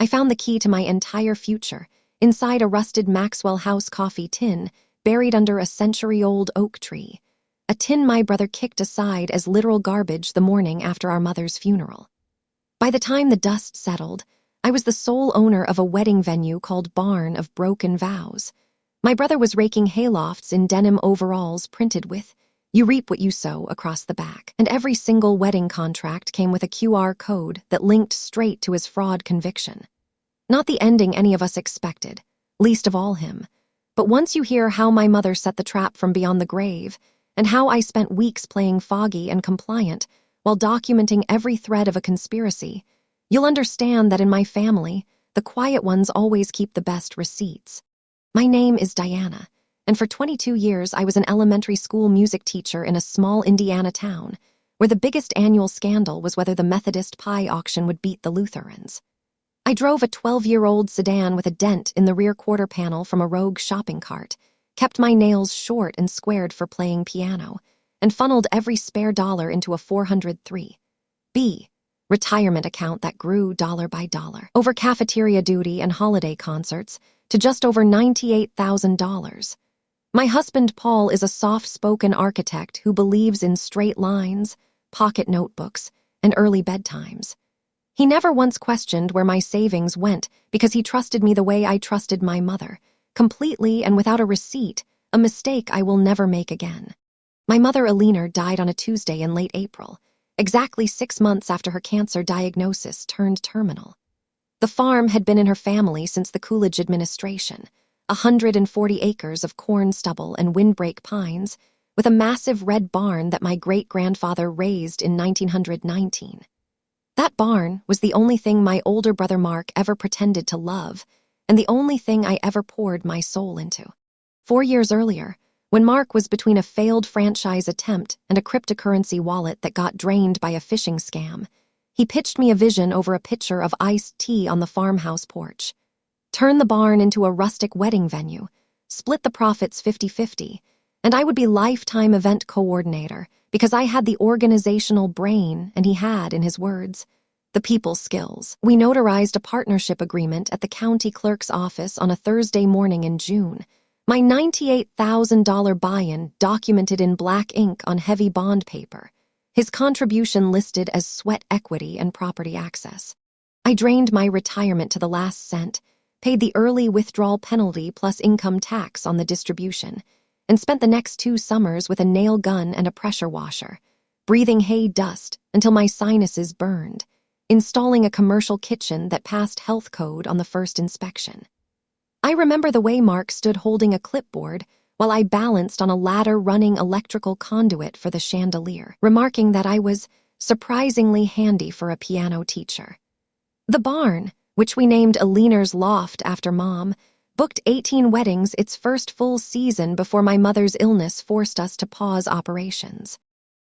I found the key to my entire future inside a rusted Maxwell House coffee tin buried under a century-old oak tree, a tin my brother kicked aside as literal garbage the morning after our mother's funeral. By the time the dust settled, I was the sole owner of a wedding venue called Barn of Broken Vows. My brother was raking haylofts in denim overalls printed with "You reap what you sow" across the back, and every single wedding contract came with a QR code that linked straight to his fraud conviction. Not the ending any of us expected, least of all him. But once you hear how my mother set the trap from beyond the grave, and how I spent weeks playing foggy and compliant while documenting every thread of a conspiracy, you'll understand that in my family, the quiet ones always keep the best receipts. My name is Diana, and for 22 years I was an elementary school music teacher in a small Indiana town, where the biggest annual scandal was whether the Methodist pie auction would beat the Lutherans. I drove a 12-year-old sedan with a dent in the rear quarter panel from a rogue shopping cart, kept my nails short and squared for playing piano, and funneled every spare dollar into a 403B retirement account that grew dollar by dollar, over cafeteria duty and holiday concerts, to just over $98,000. My husband Paul is a soft-spoken architect who believes in straight lines, pocket notebooks, and early bedtimes. He never once questioned where my savings went because he trusted me the way I trusted my mother, completely and without a receipt, a mistake I will never make again. My mother, Eleanor, died on a Tuesday in late April, exactly 6 months after her cancer diagnosis turned terminal. The farm had been in her family since the Coolidge administration, 140 acres of corn stubble and windbreak pines, with a massive red barn that my great-grandfather raised in 1919. That barn was the only thing my older brother Mark ever pretended to love, and the only thing I ever poured my soul into. 4 years earlier, when Mark was between a failed franchise attempt and a cryptocurrency wallet that got drained by a phishing scam, he pitched me a vision over a pitcher of iced tea on the farmhouse porch. Turn the barn into a rustic wedding venue, split the profits 50-50, and I would be lifetime event coordinator because I had the organizational brain and he had, in his words, the people skills. We notarized a partnership agreement at the county clerk's office on a Thursday morning in June. My $98,000 buy-in documented in black ink on heavy bond paper, his contribution listed as sweat equity and property access. I drained my retirement to the last cent, paid the early withdrawal penalty plus income tax on the distribution, and spent the next 2 summers with a nail gun and a pressure washer, breathing hay dust until my sinuses burned, installing a commercial kitchen that passed health code on the first inspection. I remember the way Mark stood holding a clipboard while I balanced on a ladder running electrical conduit for the chandelier, remarking that I was surprisingly handy for a piano teacher. The barn, which we named Eleanor's Loft after Mom, booked 18 weddings its first full season before my mother's illness forced us to pause operations.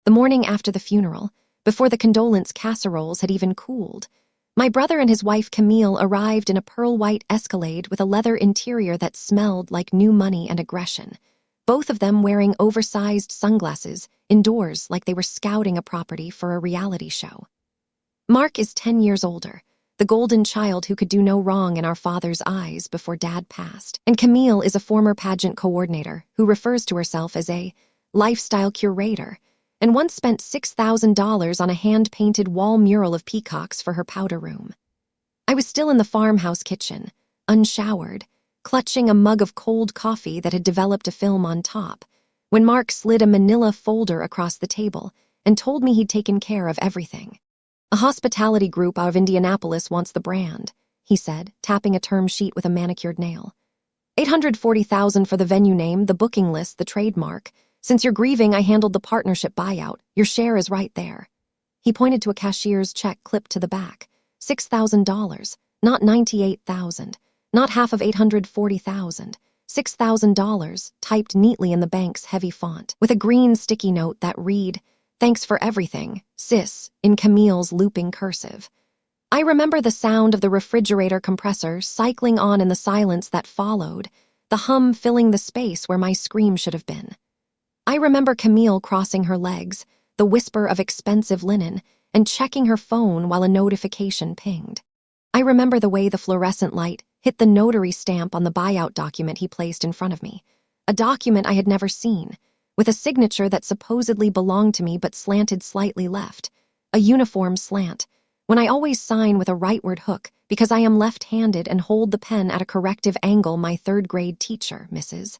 The morning after the funeral, before the condolence casseroles had even cooled, my brother and his wife Camille arrived in a pearl-white Escalade with a leather interior that smelled like new money and aggression, both of them wearing oversized sunglasses indoors like they were scouting a property for a reality show. Mark is 10 years older, the golden child who could do no wrong in our father's eyes before Dad passed, and Camille is a former pageant coordinator who refers to herself as a lifestyle curator, and once spent $6,000 on a hand-painted wall mural of peacocks for her powder room. I was still in the farmhouse kitchen, unshowered, clutching a mug of cold coffee that had developed a film on top, when Mark slid a manila folder across the table and told me he'd taken care of everything. "A hospitality group out of Indianapolis wants the brand," he said, tapping a term sheet with a manicured nail. $840,000 for the venue name, the booking list, the trademark. Since you're grieving, I handled the partnership buyout. Your share is right there. He pointed to a cashier's check clipped to the back. $6,000, not $98,000, not half of $840,000. $6,000, typed neatly in the bank's heavy font, with a green sticky note that read, "Thanks for everything, sis," in Camille's looping cursive. I remember the sound of the refrigerator compressor cycling on in the silence that followed, the hum filling the space where my scream should have been. I remember Camille crossing her legs, the whisper of expensive linen, and checking her phone while a notification pinged. I remember the way the fluorescent light hit the notary stamp on the buyout document he placed in front of me, a document I had never seen, with a signature that supposedly belonged to me but slanted slightly left, a uniform slant, when I always sign with a rightward hook because I am left-handed and hold the pen at a corrective angle my third-grade teacher, Mrs.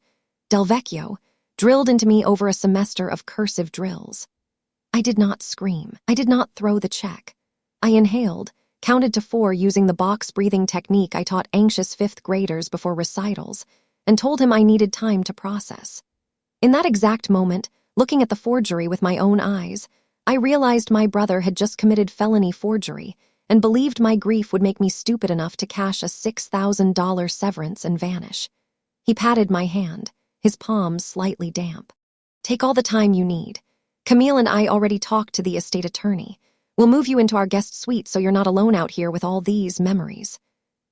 Del Vecchio, drilled into me over a semester of cursive drills. I did not scream. I did not throw the check. I inhaled, counted to 4 using the box-breathing technique I taught anxious 5th graders before recitals, and told him I needed time to process. In that exact moment, looking at the forgery with my own eyes, I realized my brother had just committed felony forgery and believed my grief would make me stupid enough to cash a $6,000 severance and vanish. He patted my hand, his palms slightly damp. "Take all the time you need. Camille and I already talked to the estate attorney. We'll move you into our guest suite so you're not alone out here with all these memories."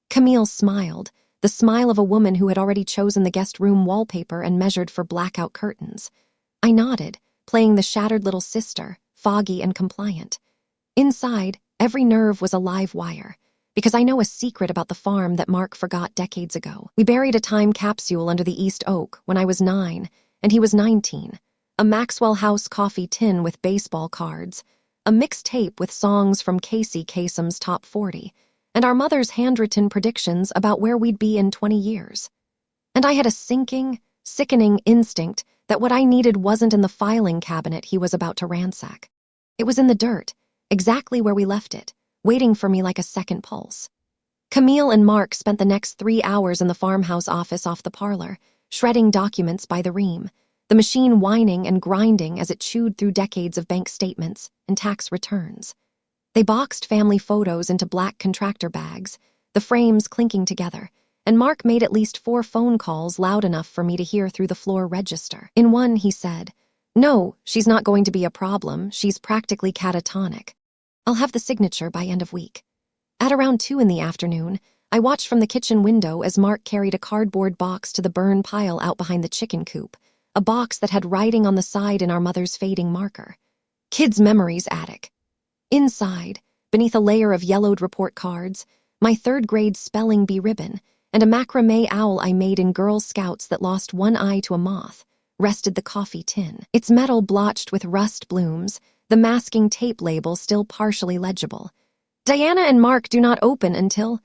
Camille smiled, the smile of a woman who had already chosen the guest room wallpaper and measured for blackout curtains. I nodded, playing the shattered little sister, foggy and compliant. Inside, every nerve was a live wire, because I know a secret about the farm that Mark forgot decades ago. We buried a time capsule under the East Oak when I was 9, and he was 19, a Maxwell House coffee tin with baseball cards, a mixed tape with songs from Casey Kasem's Top 40, and our mother's handwritten predictions about where we'd be in 20 years. And I had a sinking, sickening instinct that what I needed wasn't in the filing cabinet he was about to ransack. It was in the dirt, exactly where we left it, waiting for me like a second pulse. Camille and Mark spent the next 3 hours in the farmhouse office off the parlor, shredding documents by the ream, the machine whining and grinding as it chewed through decades of bank statements and tax returns. They boxed family photos into black contractor bags, the frames clinking together, and Mark made at least 4 phone calls loud enough for me to hear through the floor register. In one, he said, "No, she's not going to be a problem. She's practically catatonic. I'll have the signature by end of week." At around 2 in the afternoon, I watched from the kitchen window as Mark carried a cardboard box to the burn pile out behind the chicken coop, a box that had writing on the side in our mother's fading marker. "Kids' Memories Attic." Inside, beneath a layer of yellowed report cards, my 3rd-grade spelling bee ribbon and a macrame owl I made in Girl Scouts that lost one eye to a moth, rested the coffee tin, its metal blotched with rust blooms, the masking tape label still partially legible. "Diana and Mark do not open until—"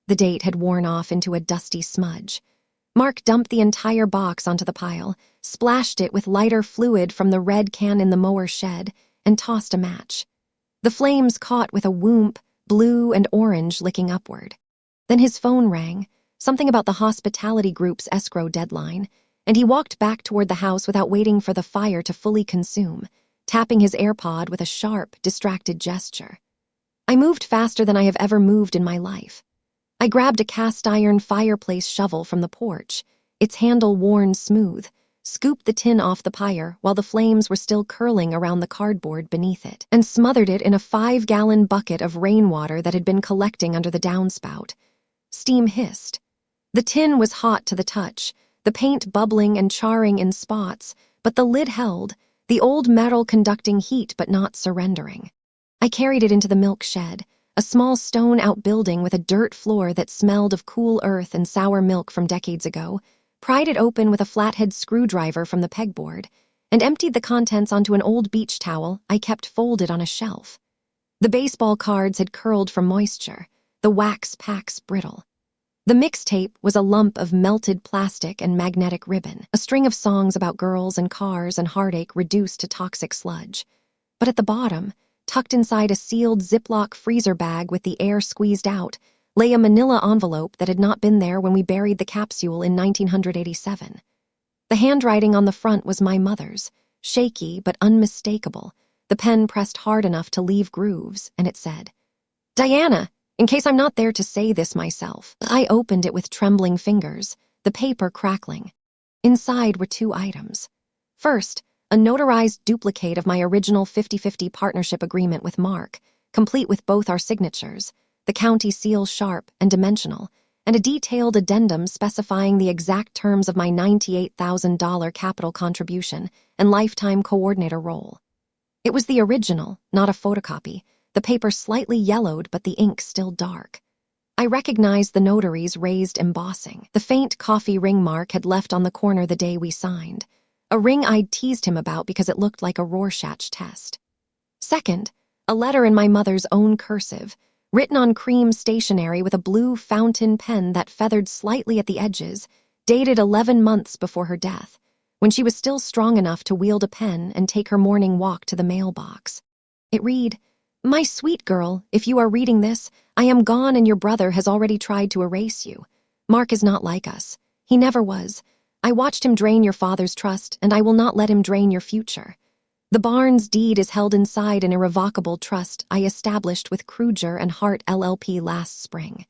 The date had worn off into a dusty smudge. Mark dumped the entire box onto the pile, splashed it with lighter fluid from the red can in the mower shed, and tossed a match. The flames caught with a whoomp, blue and orange licking upward. Then his phone rang, something about the hospitality group's escrow deadline, and he walked back toward the house without waiting for the fire to fully consume, tapping his AirPod with a sharp, distracted gesture. I moved faster than I have ever moved in my life. I grabbed a cast-iron fireplace shovel from the porch, its handle worn smooth, scooped the tin off the pyre while the flames were still curling around the cardboard beneath it, and smothered it in a 5-gallon bucket of rainwater that had been collecting under the downspout. Steam hissed. The tin was hot to the touch, the paint bubbling and charring in spots, but the lid held, the old metal conducting heat but not surrendering. I carried it into the milk shed, a small stone outbuilding with a dirt floor that smelled of cool earth and sour milk from decades ago, pried it open with a flathead screwdriver from the pegboard, and emptied the contents onto an old beach towel I kept folded on a shelf. The baseball cards had curled from moisture, the wax packs brittle. The mixtape was a lump of melted plastic and magnetic ribbon, a string of songs about girls and cars and heartache reduced to toxic sludge. But at the bottom, tucked inside a sealed Ziploc freezer bag with the air squeezed out, lay a manila envelope that had not been there when we buried the capsule in 1987. The handwriting on the front was my mother's, shaky but unmistakable, the pen pressed hard enough to leave grooves, and it said, "Diana, in case I'm not there to say this myself." I opened it with trembling fingers, the paper crackling. Inside were 2 items. First, a notarized duplicate of my original 50-50 partnership agreement with Mark, complete with both our signatures, the county seal sharp and dimensional, and a detailed addendum specifying the exact terms of my $98,000 capital contribution and lifetime coordinator role. It was the original, not a photocopy, the paper slightly yellowed but the ink still dark. I recognized the notary's raised embossing, the faint coffee ring Mark had left on the corner the day we signed, a ring I'd teased him about because it looked like a Rorschach test. Second, a letter in my mother's own cursive, written on cream stationery with a blue fountain pen that feathered slightly at the edges, dated 11 months before her death, when she was still strong enough to wield a pen and take her morning walk to the mailbox. It read, "My sweet girl, if you are reading this, I am gone and your brother has already tried to erase you. Mark is not like us. He never was. I watched him drain your father's trust, and I will not let him drain your future. The Barnes deed is held inside an irrevocable trust I established with Kruger and Hart LLP last spring.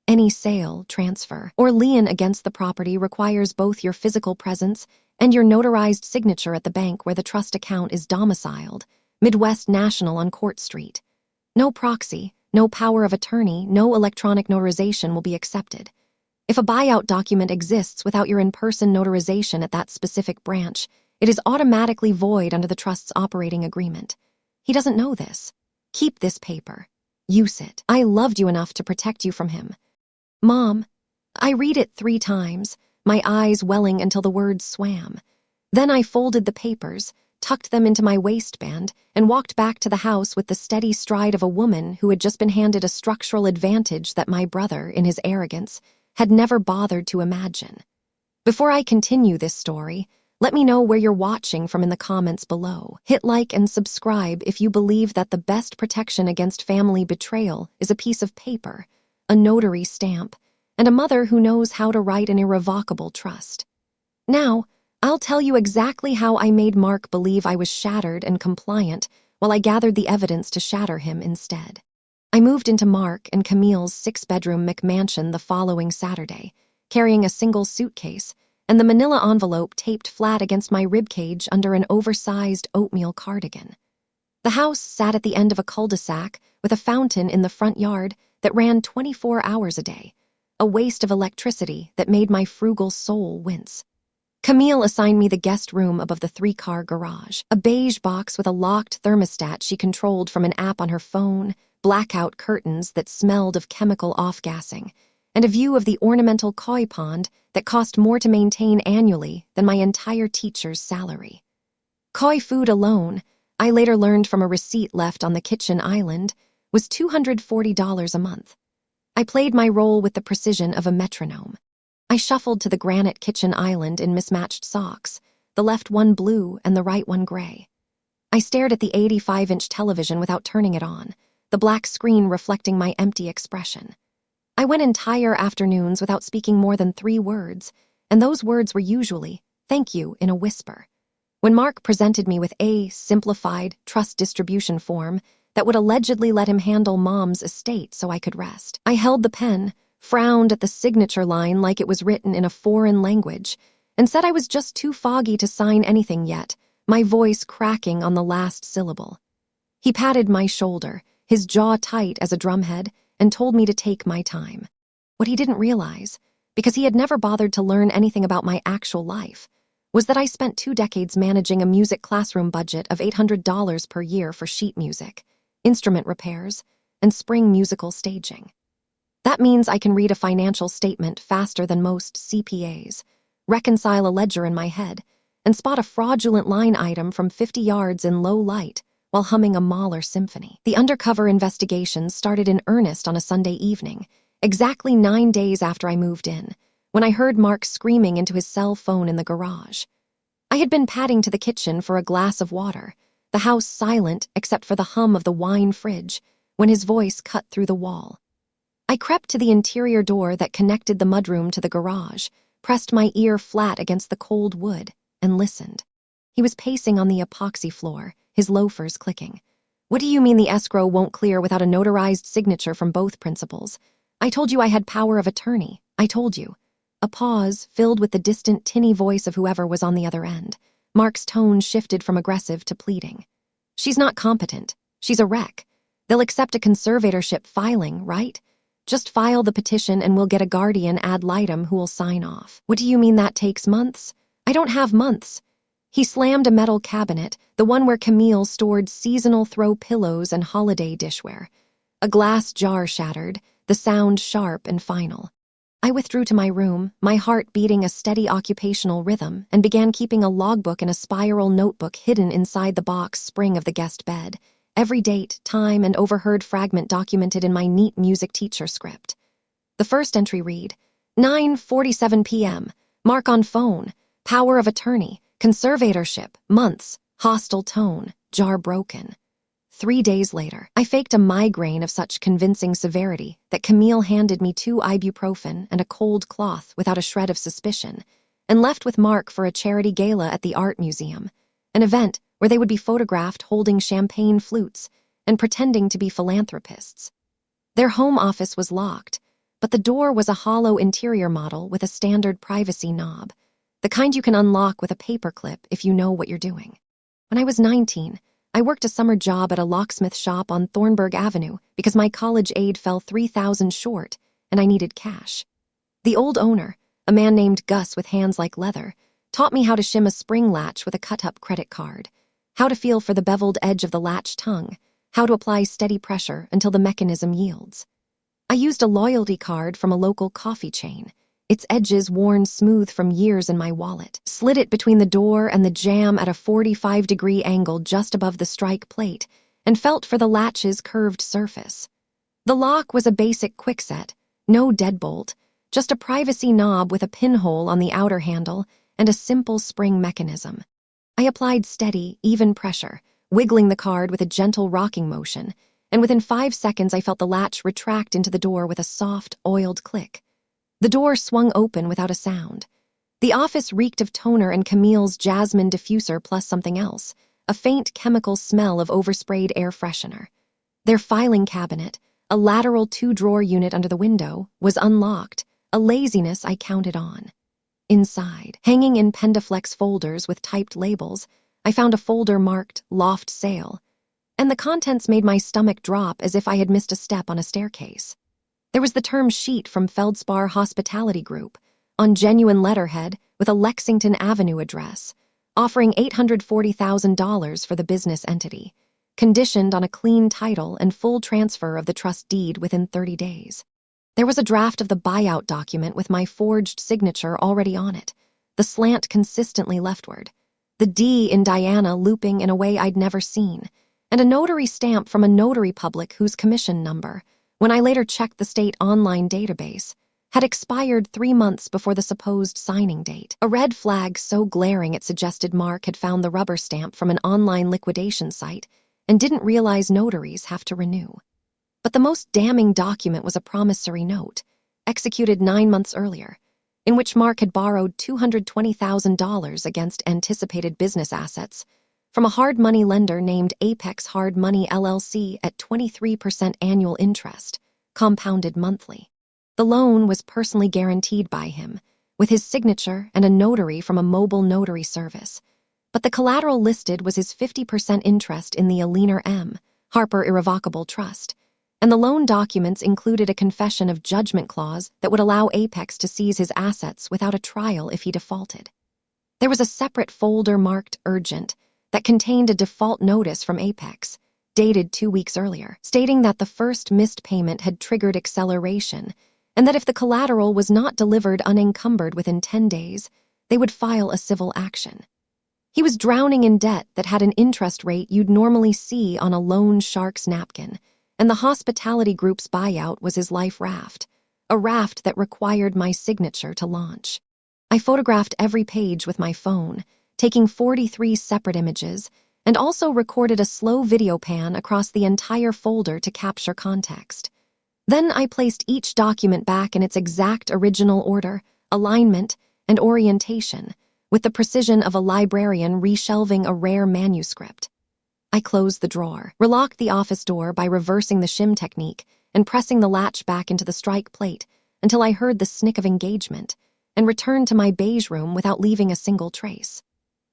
Any sale, transfer, or lien against the property requires both your physical presence and your notarized signature at the bank where the trust account is domiciled, Midwest National on Court Street. No proxy, no power of attorney, no electronic notarization will be accepted. If a buyout document exists without your in-person notarization at that specific branch, it is automatically void under the trust's operating agreement. He doesn't know this. Keep this paper. Use it. I loved you enough to protect you from him." Mom, I read it 3 times, my eyes welling until the words swam. Then I folded the papers, tucked them into my waistband, and walked back to the house with the steady stride of a woman who had just been handed a structural advantage that my brother, in his arrogance, had never bothered to imagine. Before I continue this story, let me know where you're watching from in the comments below. Hit like and subscribe if you believe that the best protection against family betrayal is a piece of paper, a notary stamp, and a mother who knows how to write an irrevocable trust. Now, I'll tell you exactly how I made Mark believe I was shattered and compliant while I gathered the evidence to shatter him instead. I moved into Mark and Camille's 6-bedroom McMansion the following Saturday, carrying a single suitcase and the manila envelope taped flat against my ribcage under an oversized oatmeal cardigan. The house sat at the end of a cul-de-sac with a fountain in the front yard that ran 24 hours a day, a waste of electricity that made my frugal soul wince. Camille assigned me the guest room above the 3-car garage, a beige box with a locked thermostat she controlled from an app on her phone, blackout curtains that smelled of chemical off-gassing, and a view of the ornamental koi pond that cost more to maintain annually than my entire teacher's salary. Koi food alone, I later learned from a receipt left on the kitchen island, was $240 a month. I played my role with the precision of a metronome. I shuffled to the granite kitchen island in mismatched socks, the left one blue and the right one gray. I stared at the 85-inch television without turning it on, the black screen reflecting my empty expression. I went entire afternoons without speaking more than 3 words, and those words were usually, "thank you," in a whisper. When Mark presented me with a simplified trust distribution form that would allegedly let him handle Mom's estate so I could rest, I held the pen, frowned at the signature line like it was written in a foreign language, and said I was just too foggy to sign anything yet, my voice cracking on the last syllable. He patted my shoulder, his jaw tight as a drumhead, and told me to take my time. What he didn't realize, because he had never bothered to learn anything about my actual life, was that I spent 2 decades managing a music classroom budget of $800 per year for sheet music, instrument repairs, and spring musical staging. That means I can read a financial statement faster than most CPAs, reconcile a ledger in my head, and spot a fraudulent line item from 50 yards in low light while humming a Mahler symphony. The undercover investigation started in earnest on a Sunday evening, exactly 9 days after I moved in, when I heard Mark screaming into his cell phone in the garage. I had been padding to the kitchen for a glass of water, the house silent except for the hum of the wine fridge, when his voice cut through the wall. I crept to the interior door that connected the mudroom to the garage, pressed my ear flat against the cold wood, and listened. He was pacing on the epoxy floor, his loafers clicking. "What do you mean the escrow won't clear without a notarized signature from both principals? I told you I had power of attorney. I told you." A pause, filled with the distant, tinny voice of whoever was on the other end. Mark's tone shifted from aggressive to pleading. "She's not competent. She's a wreck. They'll accept a conservatorship filing, right? Just file the petition and we'll get a guardian ad litem who will sign off." "What do you mean that takes months?" "I don't have months." He slammed a metal cabinet, the one where Camille stored seasonal throw pillows and holiday dishware. A glass jar shattered, the sound sharp and final. I withdrew to my room, my heart beating a steady occupational rhythm, and began keeping a logbook in a spiral notebook hidden inside the box spring of the guest bed. Every date, time, and overheard fragment documented in my neat music teacher script. The first entry read, 9:47 p.m., Mark on phone, power of attorney, conservatorship, months, hostile tone, jar broken. 3 days later, I faked a migraine of such convincing severity that Camille handed me 2 ibuprofen and a cold cloth without a shred of suspicion, and left with Mark for a charity gala at the Art Museum, an event where they would be photographed holding champagne flutes and pretending to be philanthropists. Their home office was locked, but the door was a hollow interior model with a standard privacy knob, the kind you can unlock with a paperclip if you know what you're doing. When I was 19, I worked a summer job at a locksmith shop on Thornburg Avenue because my college aid fell $3,000 short and I needed cash. The old owner, a man named Gus with hands like leather, taught me how to shim a spring latch with a cut-up credit card, how to feel for the beveled edge of the latch tongue, how to apply steady pressure until the mechanism yields. I used a loyalty card from a local coffee chain, its edges worn smooth from years in my wallet, slid it between the door and the jamb at a 45-degree angle just above the strike plate, and felt for the latch's curved surface. The lock was a basic quickset, no deadbolt, just a privacy knob with a pinhole on the outer handle and a simple spring mechanism. I applied steady, even pressure, wiggling the card with a gentle rocking motion, and within 5 seconds I felt the latch retract into the door with a soft, oiled click. The door swung open without a sound. The office reeked of toner and Camille's jasmine diffuser plus something else, a faint chemical smell of oversprayed air freshener. Their filing cabinet, a lateral 2-drawer unit under the window, was unlocked, a laziness I counted on. Inside, hanging in Pendaflex folders with typed labels, I found a folder marked Loft Sale, and the contents made my stomach drop as if I had missed a step on a staircase. There was the term sheet from Feldspar Hospitality Group, on genuine letterhead with a Lexington Avenue address, offering $840,000 for the business entity, conditioned on a clean title and full transfer of the trust deed within 30 days. There was a draft of the buyout document with my forged signature already on it, the slant consistently leftward, the D in Diana looping in a way I'd never seen, and a notary stamp from a notary public whose commission number, when I later checked the state online database, had expired 3 months before the supposed signing date, a red flag so glaring it suggested Mark had found the rubber stamp from an online liquidation site and didn't realize notaries have to renew. But the most damning document was a promissory note, executed 9 months earlier, in which Mark had borrowed $220,000 against anticipated business assets from a hard money lender named Apex Hard Money LLC at 23% annual interest, compounded monthly. The loan was personally guaranteed by him, with his signature and a notary from a mobile notary service, but the collateral listed was his 50% interest in the Aliner M. Harper Irrevocable Trust, and the loan documents included a confession of judgment clause that would allow Apex to seize his assets without a trial if he defaulted. There was a separate folder marked Urgent that contained a default notice from Apex, dated 2 weeks earlier, stating that the first missed payment had triggered acceleration and that if the collateral was not delivered unencumbered within 10 days, they would file a civil action. He was drowning in debt that had an interest rate you'd normally see on a loan shark's napkin, and the hospitality group's buyout was his life raft, a raft that required my signature to launch. I photographed every page with my phone, taking 43 separate images, and also recorded a slow video pan across the entire folder to capture context. Then I placed each document back in its exact original order, alignment, and orientation, with the precision of a librarian reshelving a rare manuscript. I closed the drawer, relocked the office door by reversing the shim technique and pressing the latch back into the strike plate until I heard the snick of engagement, and returned to my beige room without leaving a single trace.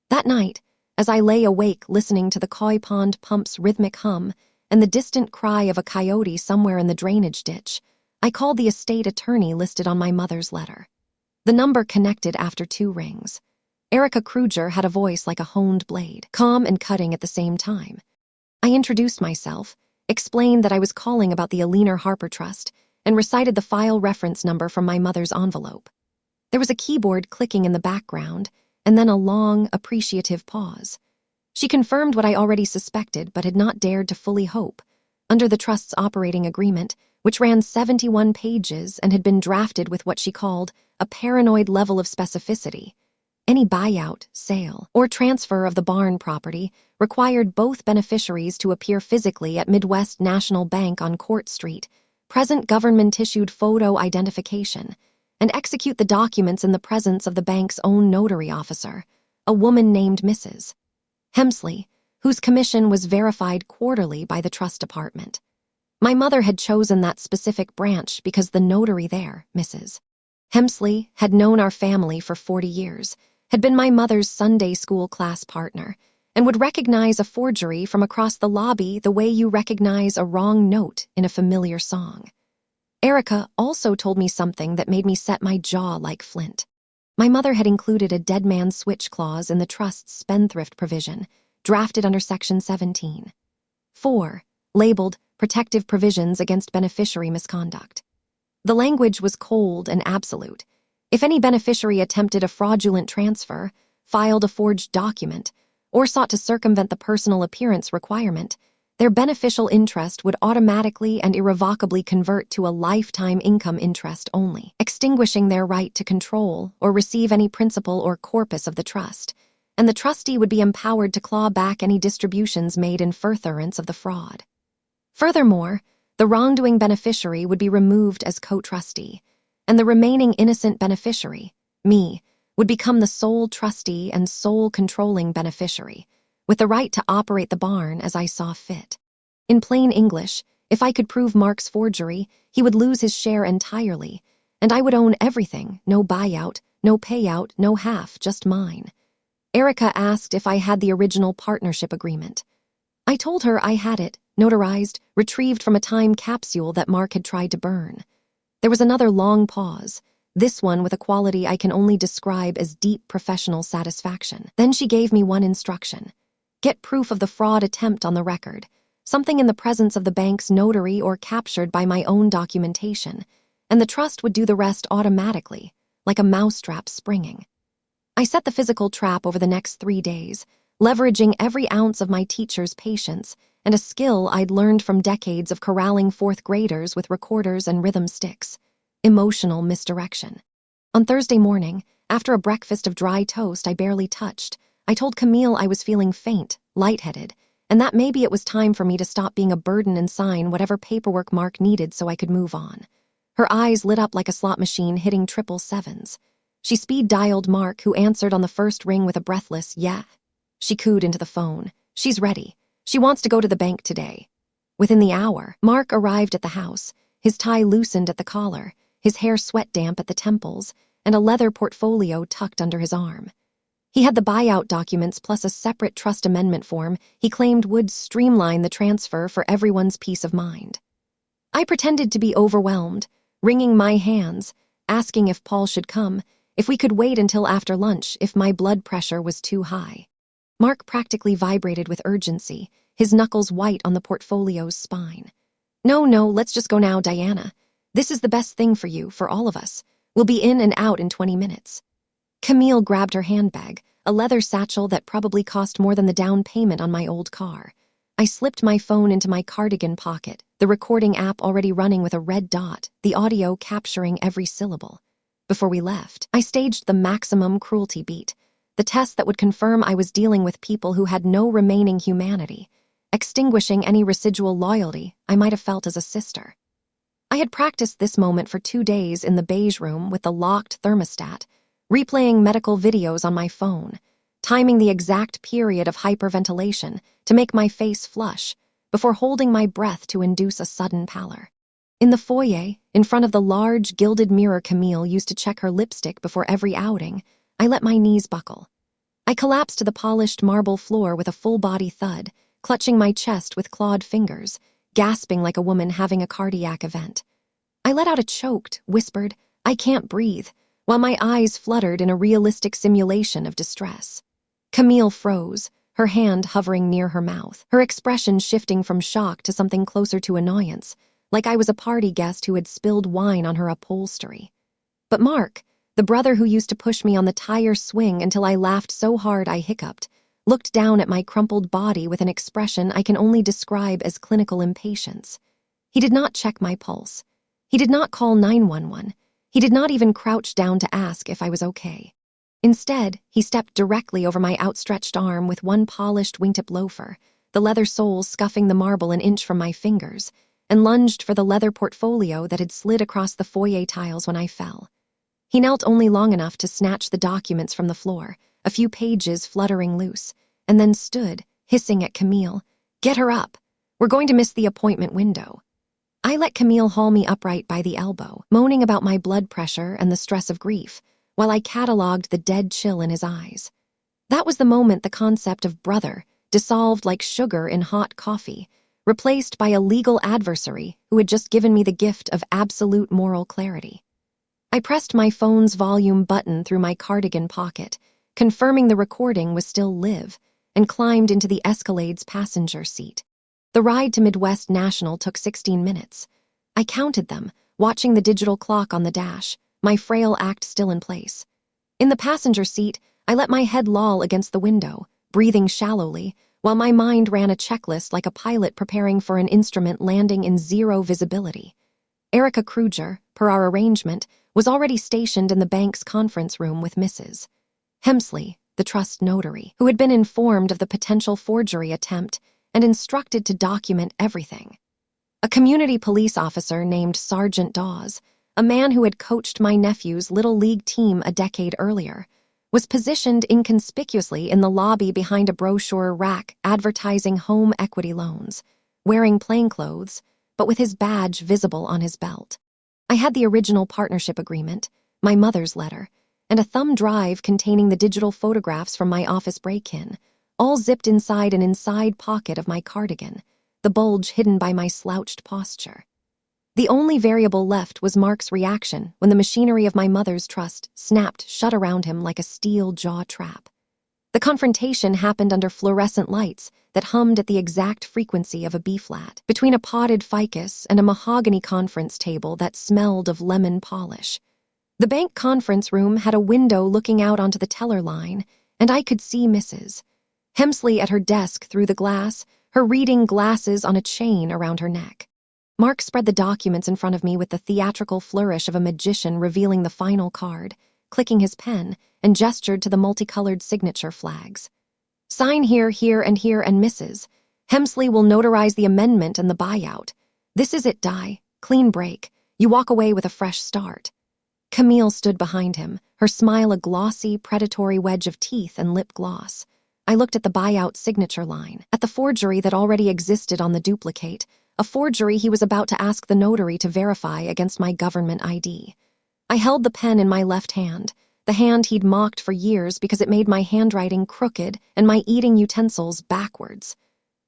That night, as I lay awake listening to the koi pond pump's rhythmic hum and the distant cry of a coyote somewhere in the drainage ditch, I called the estate attorney listed on my mother's letter. The number connected after 2 rings. Erica Kruger had a voice like a honed blade, calm and cutting at the same time. I introduced myself, explained that I was calling about the Aliner Harper Trust, and recited the file reference number from my mother's envelope. There was a keyboard clicking in the background, and then a long, appreciative pause. She confirmed what I already suspected but had not dared to fully hope. Under the trust's operating agreement, which ran 71 pages and had been drafted with what she called a paranoid level of specificity, any buyout, sale, or transfer of the barn property required both beneficiaries to appear physically at Midwest National Bank on Court Street, present government-issued photo identification, and execute the documents in the presence of the bank's own notary officer, a woman named Mrs. Hemsley, whose commission was verified quarterly by the trust department. My mother had chosen that specific branch because the notary there, Mrs. Hemsley, had known our family for 40 years, had been my mother's Sunday school class partner, and would recognize a forgery from across the lobby the way you recognize a wrong note in a familiar song. Erica also told me something that made me set my jaw like flint. My mother had included a dead man switch clause in the trust's spendthrift provision, drafted under Section 17. 4, labeled Protective Provisions Against Beneficiary Misconduct. The language was cold and absolute. If any beneficiary attempted a fraudulent transfer, filed a forged document, or sought to circumvent the personal appearance requirement, their beneficial interest would automatically and irrevocably convert to a lifetime income interest only, extinguishing their right to control or receive any principal or corpus of the trust, and the trustee would be empowered to claw back any distributions made in furtherance of the fraud. Furthermore, the wrongdoing beneficiary would be removed as co-trustee, and the remaining innocent beneficiary, me, would become the sole trustee and sole controlling beneficiary, with the right to operate the barn as I saw fit. In plain English, if I could prove Mark's forgery, he would lose his share entirely, and I would own everything, no buyout, no payout, no half, just mine. Erica asked if I had the original partnership agreement. I told her I had it, notarized, retrieved from a time capsule that Mark had tried to burn. There was another long pause, this one with a quality I can only describe as deep professional satisfaction. Then she gave me one instruction. Get proof of the fraud attempt on the record, something in the presence of the bank's notary or captured by my own documentation, and the trust would do the rest automatically, like a mousetrap springing. I set the physical trap over the next 3 days, leveraging every ounce of my teacher's patience and a skill I'd learned from decades of corralling fourth graders with recorders and rhythm sticks. Emotional misdirection. On Thursday morning, after a breakfast of dry toast I barely touched, I told Camille I was feeling faint, lightheaded, and that maybe it was time for me to stop being a burden and sign whatever paperwork Mark needed so I could move on. Her eyes lit up like a slot machine hitting 777s. She speed-dialed Mark, who answered on the first ring with a breathless, "Yeah." She cooed into the phone. "She's ready. She wants to go to the bank today." Within the hour, Mark arrived at the house, his tie loosened at the collar, his hair sweat-damp at the temples, and a leather portfolio tucked under his arm. He had the buyout documents plus a separate trust amendment form he claimed would streamline the transfer for everyone's peace of mind. I pretended to be overwhelmed, wringing my hands, asking if Paul should come, if we could wait until after lunch if my blood pressure was too high. Mark practically vibrated with urgency, his knuckles white on the portfolio's spine. No, let's just go now, Diana. This is the best thing for you, for all of us. We'll be in and out in 20 minutes. Camille grabbed her handbag, a leather satchel that probably cost more than the down payment on my old car. I slipped my phone into my cardigan pocket, the recording app already running with a red dot, the audio capturing every syllable. Before we left, I staged the maximum cruelty beat, the test that would confirm I was dealing with people who had no remaining humanity, extinguishing any residual loyalty I might have felt as a sister. I had practiced this moment for 2 days in the beige room with the locked thermostat, replaying medical videos on my phone, timing the exact period of hyperventilation to make my face flush, before holding my breath to induce a sudden pallor. In the foyer, in front of the large gilded mirror Camille used to check her lipstick before every outing, I let my knees buckle. I collapsed to the polished marble floor with a full-body thud, clutching my chest with clawed fingers, gasping like a woman having a cardiac event. I let out a choked, whispered, "I can't breathe," while my eyes fluttered in a realistic simulation of distress. Camille froze, her hand hovering near her mouth, her expression shifting from shock to something closer to annoyance, like I was a party guest who had spilled wine on her upholstery. But Mark, the brother who used to push me on the tire swing until I laughed so hard I hiccuped, looked down at my crumpled body with an expression I can only describe as clinical impatience. He did not check my pulse. He did not call 911. He did not even crouch down to ask if I was okay. Instead, he stepped directly over my outstretched arm with one polished wingtip loafer, the leather soles scuffing the marble an inch from my fingers, and lunged for the leather portfolio that had slid across the foyer tiles when I fell. He knelt only long enough to snatch the documents from the floor, a few pages fluttering loose, and then stood, hissing at Camille, "Get her up. We're going to miss the appointment window." I let Camille haul me upright by the elbow, moaning about my blood pressure and the stress of grief, while I catalogued the dead chill in his eyes. That was the moment the concept of brother dissolved like sugar in hot coffee, replaced by a legal adversary who had just given me the gift of absolute moral clarity. I pressed my phone's volume button through my cardigan pocket, confirming the recording was still live, and climbed into the Escalade's passenger seat. The ride to Midwest National took 16 minutes. I counted them, watching the digital clock on the dash, my frail act still in place. In the passenger seat, I let my head loll against the window, breathing shallowly, while my mind ran a checklist like a pilot preparing for an instrument landing in zero visibility. Erica Kruger, per our arrangement, was already stationed in the bank's conference room with Mrs. Hemsley, the trust notary, who had been informed of the potential forgery attempt and instructed to document everything. A community police officer named Sergeant Dawes, a man who had coached my nephew's Little League team a decade earlier, was positioned inconspicuously in the lobby behind a brochure rack advertising home equity loans, wearing plainclothes, but with his badge visible on his belt. I had the original partnership agreement, my mother's letter, and a thumb drive containing the digital photographs from my office break-in, all zipped inside an inside pocket of my cardigan, the bulge hidden by my slouched posture. The only variable left was Mark's reaction when the machinery of my mother's trust snapped shut around him like a steel jaw trap. The confrontation happened under fluorescent lights that hummed at the exact frequency of a B-flat, between a potted ficus and a mahogany conference table that smelled of lemon polish. The bank conference room had a window looking out onto the teller line, and I could see Mrs. Hemsley at her desk through the glass, her reading glasses on a chain around her neck. Mark spread the documents in front of me with the theatrical flourish of a magician revealing the final card, clicking his pen, and gestured to the multicolored signature flags. "Sign here, here, and here, and Mrs. Hemsley will notarize the amendment and the buyout. This is it, Di. Clean break. You walk away with a fresh start." Camille stood behind him, her smile a glossy, predatory wedge of teeth and lip gloss. I looked at the buyout signature line, at the forgery that already existed on the duplicate, a forgery he was about to ask the notary to verify against my government ID. I held the pen in my left hand, the hand he'd mocked for years because it made my handwriting crooked and my eating utensils backwards.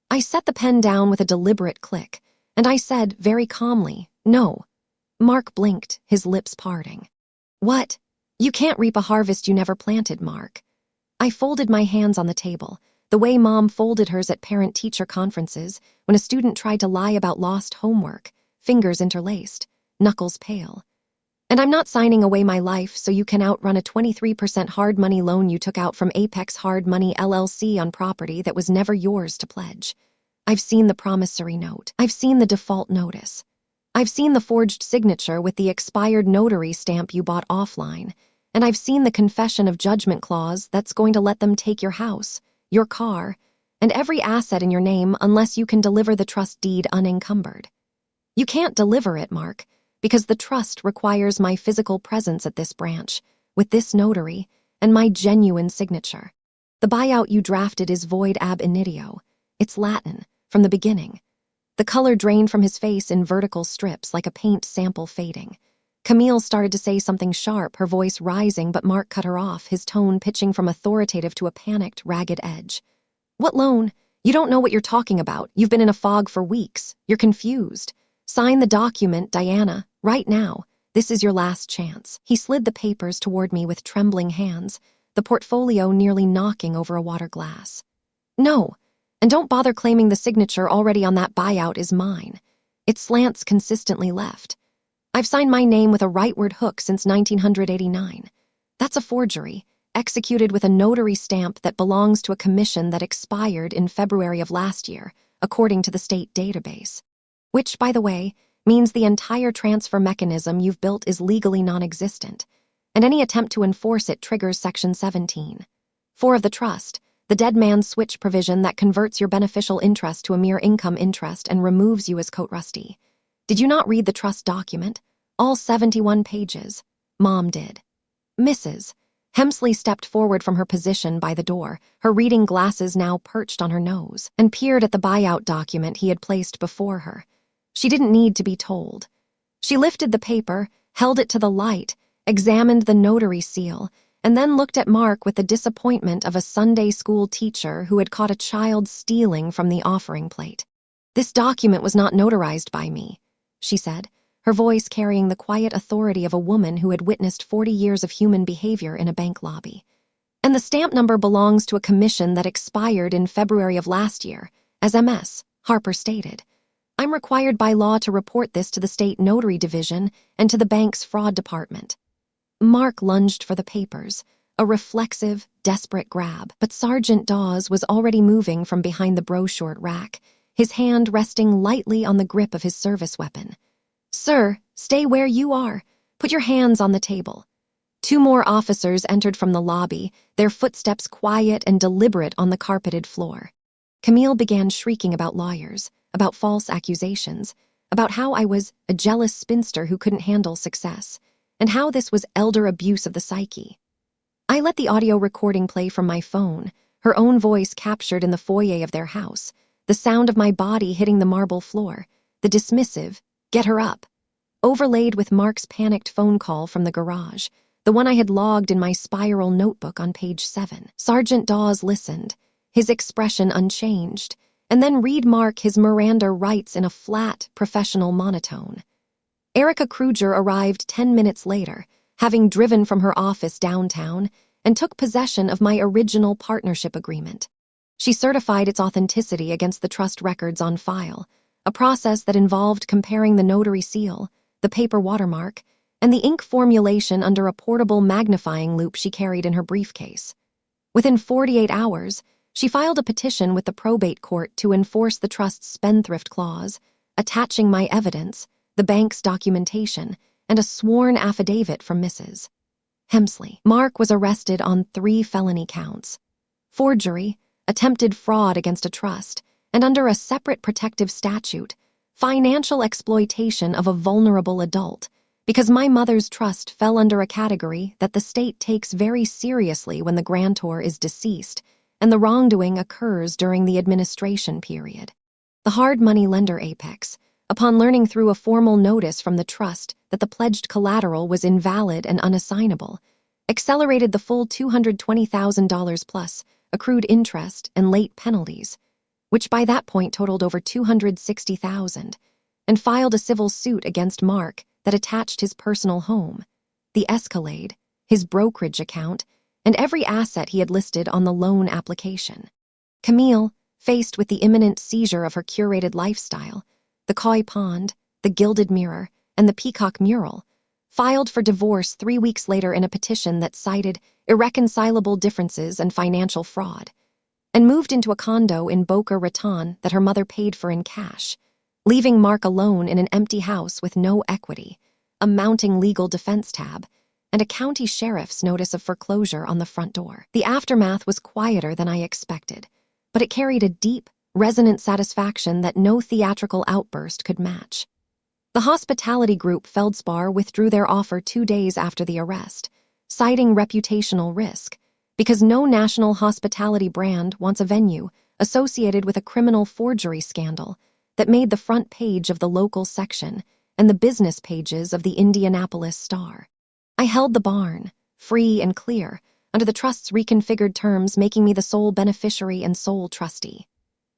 I set the pen down with a deliberate click, and I said very calmly, "No." Mark blinked, his lips parting. "What? You can't reap a harvest you never planted, Mark." I folded my hands on the table, the way Mom folded hers at parent-teacher conferences when a student tried to lie about lost homework, fingers interlaced, knuckles pale. "And I'm not signing away my life so you can outrun a 23% hard money loan you took out from Apex Hard Money LLC on property that was never yours to pledge. I've seen the promissory note. I've seen the default notice. I've seen the forged signature with the expired notary stamp you bought offline, and I've seen the confession of judgment clause that's going to let them take your house, your car, and every asset in your name unless you can deliver the trust deed unencumbered. You can't deliver it, Mark, because the trust requires my physical presence at this branch, with this notary, and my genuine signature. The buyout you drafted is void ab initio. It's Latin, from the beginning." The color drained from his face in vertical strips like a paint sample fading. Camille started to say something sharp, her voice rising, but Mark cut her off, his tone pitching from authoritative to a panicked, ragged edge. "What loan? You don't know what you're talking about. You've been in a fog for weeks. You're confused. Sign the document, Diana, right now. This is your last chance." He slid the papers toward me with trembling hands, the portfolio nearly knocking over a water glass. "No, and don't bother claiming the signature already on that buyout is mine. its slants consistently left. I've signed my name with a rightward hook since 1989. That's a forgery, executed with a notary stamp that belongs to a commission that expired in February of last year, according to the state database. Which, by the way, means the entire transfer mechanism you've built is legally non-existent, and any attempt to enforce it triggers Section 17. 4 of the trust, the dead man's switch provision that converts your beneficial interest to a mere income interest and removes you as coat rusty. Did you not read the trust document? All 71 pages. Mom did. Mrs. Hemsley stepped forward from her position by the door, her reading glasses now perched on her nose, and peered at the buyout document he had placed before her. She didn't need to be told. She lifted the paper, held it to the light, examined the notary seal, and then looked at Mark with the disappointment of a Sunday school teacher who had caught a child stealing from the offering plate. "This document was not notarized by me," she said, her voice carrying the quiet authority of a woman who had witnessed 40 years of human behavior in a bank lobby. "And the stamp number belongs to a commission that expired in February of last year, as MS. Harper stated. I'm required by law to report this to the state notary division and to the bank's fraud department." Mark lunged for the papers, a reflexive, desperate grab, but Sergeant Dawes was already moving from behind the brochure rack, his hand resting lightly on the grip of his service weapon. "Sir, stay where you are. Put your hands on the table." 2 more officers entered from the lobby, their footsteps quiet and deliberate on the carpeted floor. Camille began shrieking about lawyers, about false accusations, about how I was a jealous spinster who couldn't handle success, and how this was elder abuse of the psyche. I let the audio recording play from my phone, her own voice captured in the foyer of their house, the sound of my body hitting the marble floor, the dismissive, "Get her up," overlaid with Mark's panicked phone call from the garage, the one I had logged in my spiral notebook on page 7. Sergeant Dawes listened, his expression unchanged, and then read Mark his Miranda rights in a flat, professional monotone. Erica Kruger arrived 10 minutes later, having driven from her office downtown, and took possession of my original partnership agreement. She certified its authenticity against the trust records on file, a process that involved comparing the notary seal, the paper watermark, and the ink formulation under a portable magnifying loupe she carried in her briefcase. Within 48 hours, she filed a petition with the probate court to enforce the trust's spendthrift clause, attaching my evidence, the bank's documentation, and a sworn affidavit from Mrs. Hemsley. Mark was arrested on 3 felony counts: forgery, attempted fraud against a trust, and under a separate protective statute, financial exploitation of a vulnerable adult, because my mother's trust fell under a category that the state takes very seriously when the grantor is deceased, and the wrongdoing occurs during the administration period. The hard money lender Apex, upon learning through a formal notice from the trust that the pledged collateral was invalid and unassignable, accelerated the full $220,000 plus accrued interest and late penalties, which by that point totaled over $260,000, and filed a civil suit against Mark that attached his personal home, the Escalade, his brokerage account, and every asset he had listed on the loan application. Camille, faced with the imminent seizure of her curated lifestyle, the koi pond, the gilded mirror, and the peacock mural, filed for divorce 3 weeks later in a petition that cited irreconcilable differences and financial fraud, and moved into a condo in Boca Raton that her mother paid for in cash, leaving Mark alone in an empty house with no equity, a mounting legal defense tab, and a county sheriff's notice of foreclosure on the front door. The aftermath was quieter than I expected, but it carried a deep, resonant satisfaction that no theatrical outburst could match. The hospitality group Feldspar withdrew their offer 2 days after the arrest, citing reputational risk, because no national hospitality brand wants a venue associated with a criminal forgery scandal that made the front page of the local section and the business pages of the Indianapolis Star. I held the barn, free and clear, under the trust's reconfigured terms, making me the sole beneficiary and sole trustee.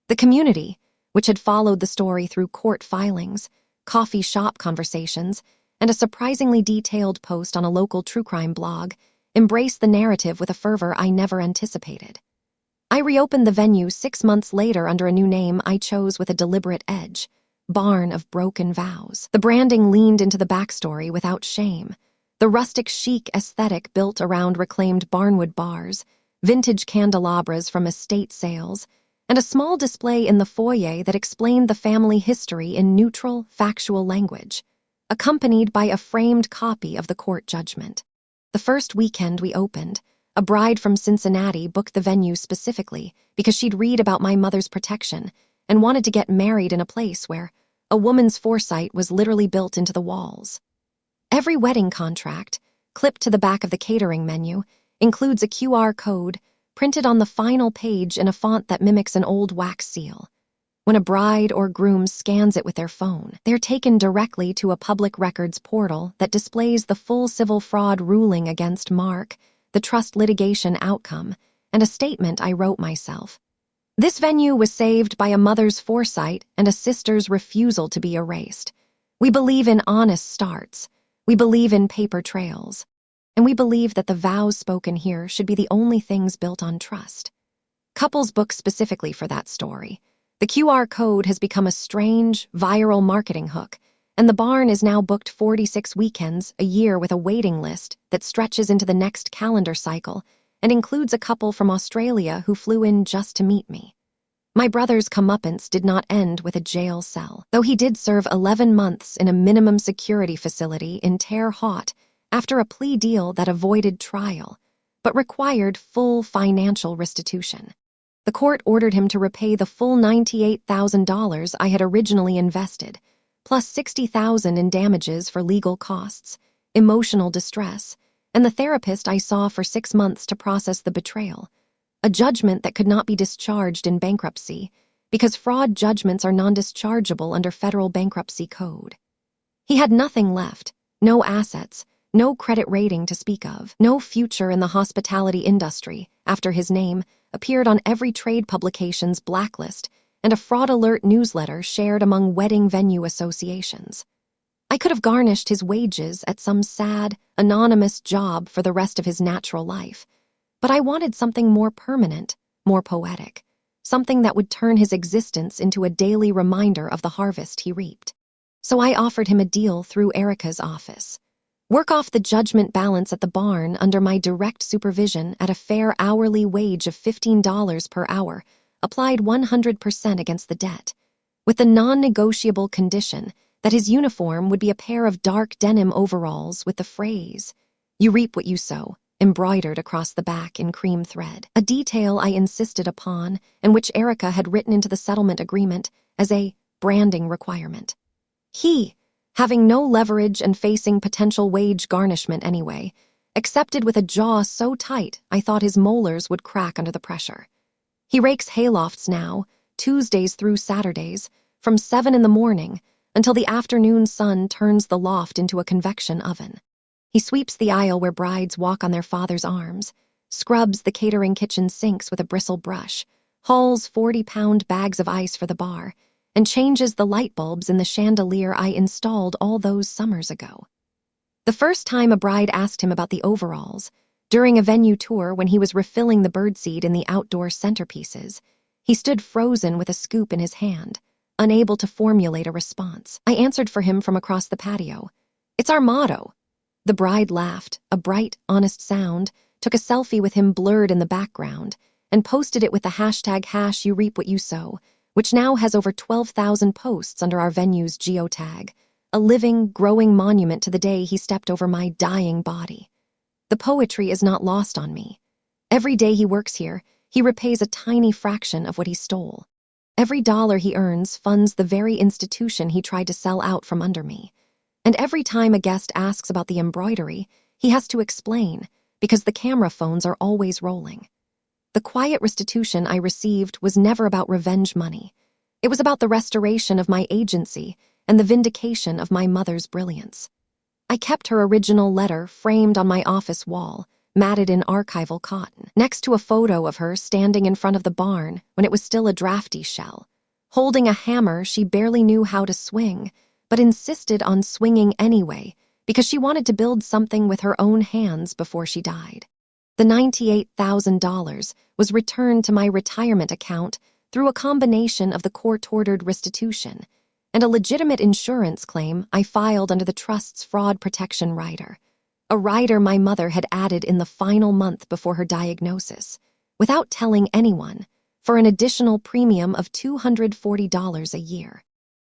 The community, which had followed the story through court filings, coffee shop conversations, and a surprisingly detailed post on a local true crime blog, embraced the narrative with a fervor I never anticipated. I reopened the venue 6 months later under a new name I chose with a deliberate edge, barn of broken vows. The branding leaned into the backstory without shame. The rustic chic aesthetic built around reclaimed barnwood bars, vintage candelabras from estate sales, and a small display in the foyer that explained the family history in neutral, factual language, accompanied by a framed copy of the court judgment. The first weekend we opened, a bride from Cincinnati booked the venue specifically because she'd read about my mother's protection and wanted to get married in a place where a woman's foresight was literally built into the walls. Every wedding contract, clipped to the back of the catering menu, includes a QR code printed on the final page in a font that mimics an old wax seal. When a bride or groom scans it with their phone, they're taken directly to a public records portal that displays the full civil fraud ruling against Mark, the trust litigation outcome, and a statement I wrote myself. This venue was saved by a mother's foresight and a sister's refusal to be erased. We believe in honest starts. We believe in paper trails. And we believe that the vows spoken here should be the only things built on trust. Couples book specifically for that story. The QR code has become a strange, viral marketing hook, and the barn is now booked 46 weekends a year with a waiting list that stretches into the next calendar cycle and includes a couple from Australia who flew in just to meet me. My brother's comeuppance did not end with a jail cell, though he did serve 11 months in a minimum security facility in Terre Haute after a plea deal that avoided trial, but required full financial restitution. The court ordered him to repay the full $98,000 I had originally invested, plus $60,000 in damages for legal costs, emotional distress, and the therapist I saw for 6 months to process the betrayal, a judgment that could not be discharged in bankruptcy because fraud judgments are non-dischargeable under federal bankruptcy code. He had nothing left, no assets, no credit rating to speak of, no future in the hospitality industry after his name appeared on every trade publication's blacklist and a fraud alert newsletter shared among wedding venue associations. I could have garnished his wages at some sad, anonymous job for the rest of his natural life, but I wanted something more permanent, more poetic, something that would turn his existence into a daily reminder of the harvest he reaped. So I offered him a deal through Erica's office. Work off the judgment balance at the barn under my direct supervision at a fair hourly wage of $15 per hour, applied 100% against the debt, with the non-negotiable condition that his uniform would be a pair of dark denim overalls with the phrase, "You reap what you sow," embroidered across the back in cream thread, a detail I insisted upon and which Erica had written into the settlement agreement as a branding requirement. He, having no leverage and facing potential wage garnishment anyway, accepted with a jaw so tight I thought his molars would crack under the pressure. He rakes haylofts now, Tuesdays through Saturdays, from 7 in the morning until the afternoon sun turns the loft into a convection oven. He sweeps the aisle where brides walk on their father's arms, scrubs the catering kitchen sinks with a bristle brush, hauls 40-pound bags of ice for the bar, and changes the light bulbs in the chandelier I installed all those summers ago. The first time a bride asked him about the overalls, during a venue tour when he was refilling the birdseed in the outdoor centerpieces, he stood frozen with a scoop in his hand, unable to formulate a response. I answered for him from across the patio. "It's our motto." The bride laughed, a bright, honest sound, took a selfie with him blurred in the background, and posted it with the hashtag #you reap what you sow, which now has over 12,000 posts under our venue's geotag, a living, growing monument to the day he stepped over my dying body. The poetry is not lost on me. Every day he works here, he repays a tiny fraction of what he stole. Every dollar he earns funds the very institution he tried to sell out from under me. And every time a guest asks about the embroidery, he has to explain, because the camera phones are always rolling. The quiet restitution I received was never about revenge money. It was about the restoration of my agency and the vindication of my mother's brilliance. I kept her original letter framed on my office wall, matted in archival cotton, next to a photo of her standing in front of the barn when it was still a drafty shell, holding a hammer she barely knew how to swing, but insisted on swinging anyway because she wanted to build something with her own hands before she died. The $98,000 was returned to my retirement account through a combination of the court-ordered restitution and a legitimate insurance claim I filed under the trust's fraud protection rider, a rider my mother had added in the final month before her diagnosis, without telling anyone, for an additional premium of $240 a year.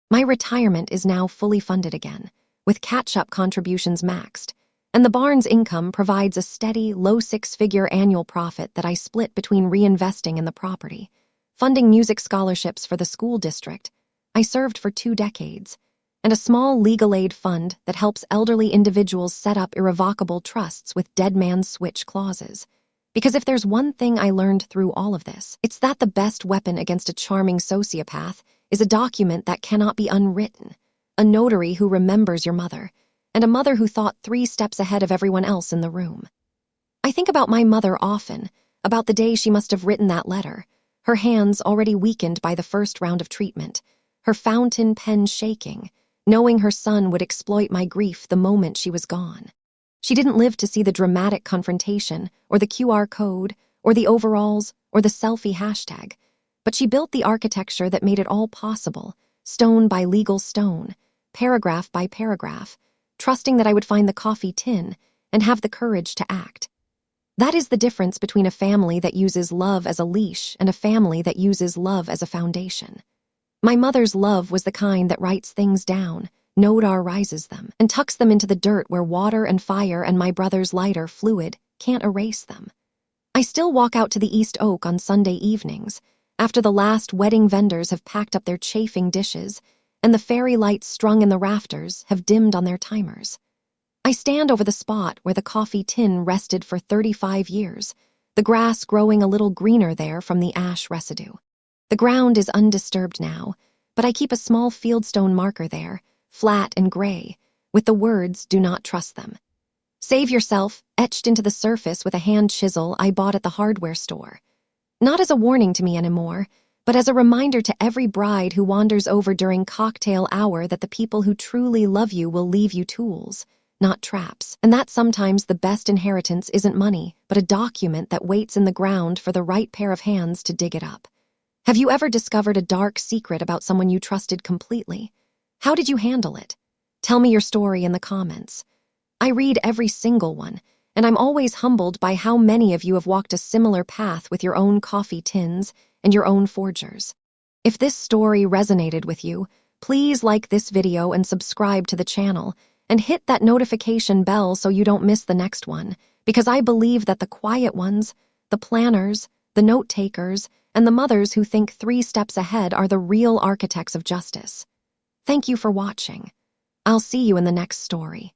My retirement is now fully funded again, with catch-up contributions maxed, and the barn's income provides a steady, low six-figure annual profit that I split between reinvesting in the property, funding music scholarships for the school district I served for 2 decades, and a small legal aid fund that helps elderly individuals set up irrevocable trusts with dead man's switch clauses. Because if there's one thing I learned through all of this, it's that the best weapon against a charming sociopath is a document that cannot be unwritten, a notary who remembers your mother, and a mother who thought 3 steps ahead of everyone else in the room. I think about my mother often, about the day she must have written that letter, her hands already weakened by the first round of treatment, her fountain pen shaking, knowing her son would exploit my grief the moment she was gone. She didn't live to see the dramatic confrontation, or the QR code, or the overalls, or the selfie hashtag, but she built the architecture that made it all possible, stone by legal stone, paragraph by paragraph, trusting that I would find the coffee tin and have the courage to act. That is the difference between a family that uses love as a leash and a family that uses love as a foundation. My mother's love was the kind that writes things down, nodar rises them, and tucks them into the dirt where water and fire and my brother's lighter fluid can't erase them. I still walk out to the East Oak on Sunday evenings, after the last wedding vendors have packed up their chafing dishes and the fairy lights strung in the rafters have dimmed on their timers. I stand over the spot where the coffee tin rested for 35 years, the grass growing a little greener there from the ash residue. The ground is undisturbed now, but I keep a small fieldstone marker there, flat and gray, with the words, "Do not trust them." "Save yourself," etched into the surface with a hand chisel I bought at the hardware store. Not as a warning to me anymore, but as a reminder to every bride who wanders over during cocktail hour that the people who truly love you will leave you tools, not traps, and that sometimes the best inheritance isn't money, but a document that waits in the ground for the right pair of hands to dig it up. Have you ever discovered a dark secret about someone you trusted completely? How did you handle it? Tell me your story in the comments. I read every single one, and I'm always humbled by how many of you have walked a similar path with your own coffee tins and your own forgers. If this story resonated with you, please like this video and subscribe to the channel, and hit that notification bell so you don't miss the next one, because I believe that the quiet ones, the planners, the note-takers, and the mothers who think 3 steps ahead are the real architects of justice. Thank you for watching. I'll see you in the next story.